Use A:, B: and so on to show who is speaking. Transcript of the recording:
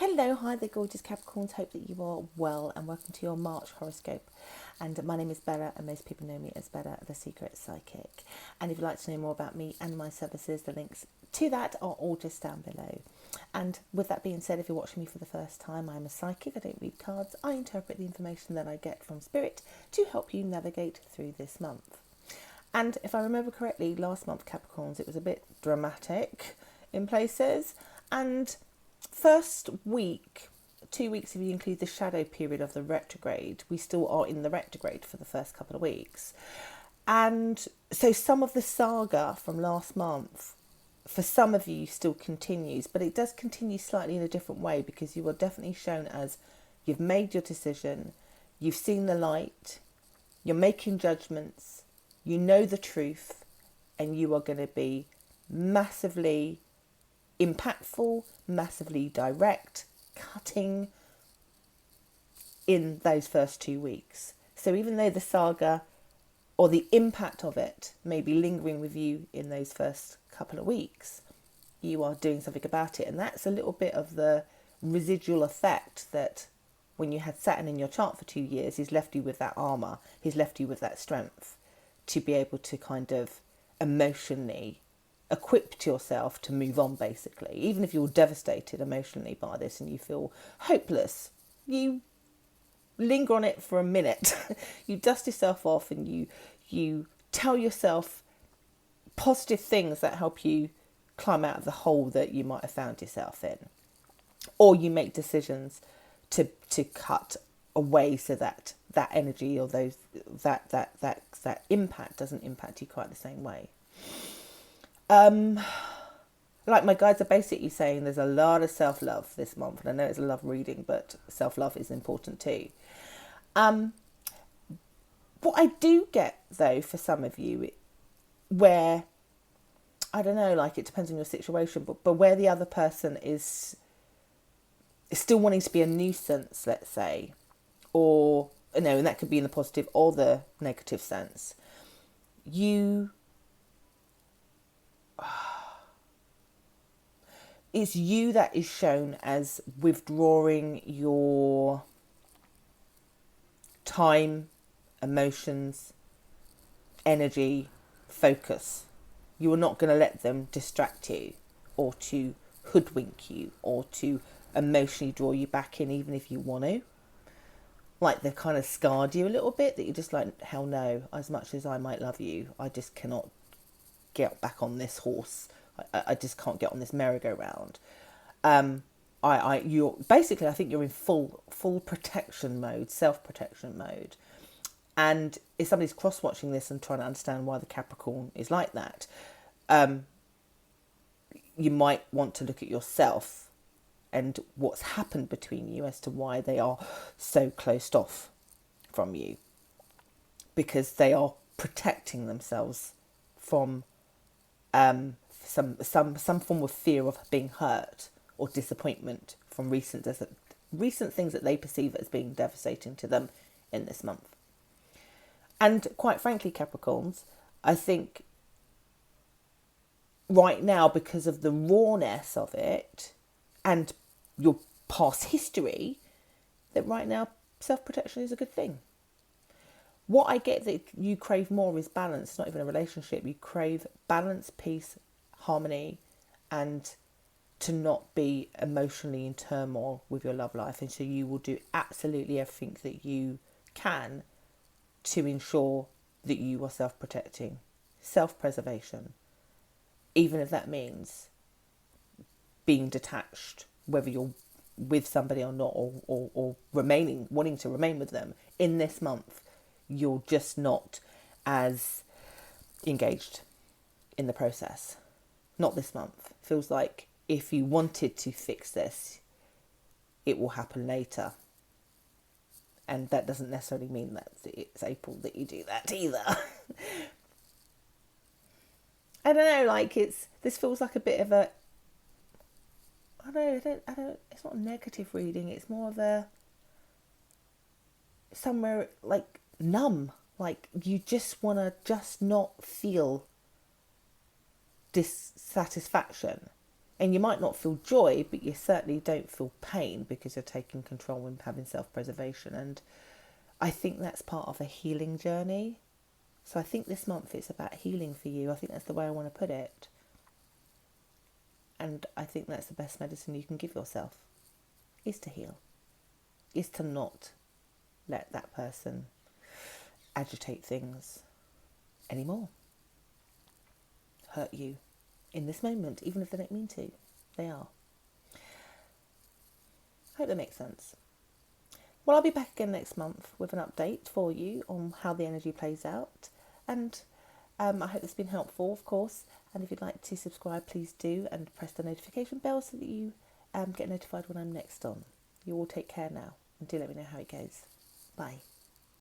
A: Hello, hi there, gorgeous Capricorns. Hope that you are well and welcome to your March horoscope. And my name is Bella, and most people know me as Bella, the Secret Psychic. And if you'd like to know more about me and my services, the links to that are all just down below. And with that being said, if you're watching me for the first time, I'm a psychic. I don't read cards. I interpret the information that I get from Spirit to help you navigate through this month. And if I remember correctly, last month, Capricorns, it was a bit dramatic in places. And first week, 2 weeks if you include the shadow period of the retrograde, we still are in the retrograde for the first couple of weeks. And so some of the saga from last month, for some of you, still continues, but it does continue slightly in a different way because you are definitely shown as you've made your decision, you've seen the light, you're making judgments, you know the truth, and you are going to be massively impactful, massively direct, cutting in those first 2 weeks. So even though the saga or the impact of it may be lingering with you in those first couple of weeks, you are doing something about it. And that's a little bit of the residual effect that when you had Saturn in your chart for 2 years, he's left you with that armour, he's left you with that strength to be able to kind of emotionally equipped yourself to move on, basically. Even if you're devastated emotionally by this and you feel hopeless, you linger on it for a minute. You dust yourself off and you tell yourself positive things that help you climb out of the hole that you might have found yourself in. Or you make decisions to cut away so that that energy or those that impact doesn't impact you quite the same way. Like my guides are basically saying, there's a lot of self-love this month, and I know it's a love reading, but self-love is important too. What I do get though for some of you, where I don't know, like it depends on your situation, but where the other person is still wanting to be a nuisance, let's say, or and that could be in the positive or the negative sense. It's you that is shown as withdrawing your time, emotions, energy, focus. You are not going to let them distract you or to hoodwink you or to emotionally draw you back in, even if you want to. Like they've kind of scarred you a little bit, that you're just like, hell no, as much as I might love you, I just cannot get back on this horse. I just can't get on this merry-go-round. You're basically, I think you're in full protection mode, self-protection mode. And if somebody's cross-watching this and trying to understand why the Capricorn is like that, you might want to look at yourself and what's happened between you as to why they are so closed off from you, because they are protecting themselves from some form of fear of being hurt or disappointment from recent things that they perceive as being devastating to them in this month. And quite frankly, Capricorns, I think right now, because of the rawness of it and your past history, that right now self-protection is a good thing. What I get that you crave more is balance. It's not even a relationship. You crave balance, peace, harmony, and to not be emotionally in turmoil with your love life. And so you will do absolutely everything that you can to ensure that you are self-protecting, self-preservation, even if that means being detached, whether you're with somebody or not, or wanting to remain with them. In this month, you're just not as engaged in the process. Not this month. Feels like if you wanted to fix this, it will happen later. And that doesn't necessarily mean that it's April that you do that either. I don't know, like this feels like a bit of a, I don't, it's not a negative reading, it's more of a, somewhere like numb, like you just want to just not feel dissatisfaction And you might not feel joy, but you certainly don't feel pain because you're taking control and having self-preservation. And I think that's part of a healing journey. So I think this month it's about healing for you. I think that's the way I want to put it. And I think that's the best medicine you can give yourself, is to heal, is to not let that person agitate things anymore, hurt you in this moment, even if they don't mean to. They are. Hope that makes sense. Well, I'll be back again next month with an update for you on how the energy plays out. And I hope it's been helpful, of course. And if you'd like to subscribe, please do, and press the notification bell so that you get notified when I'm next on. You all take care now, and do let me know how it goes. Bye.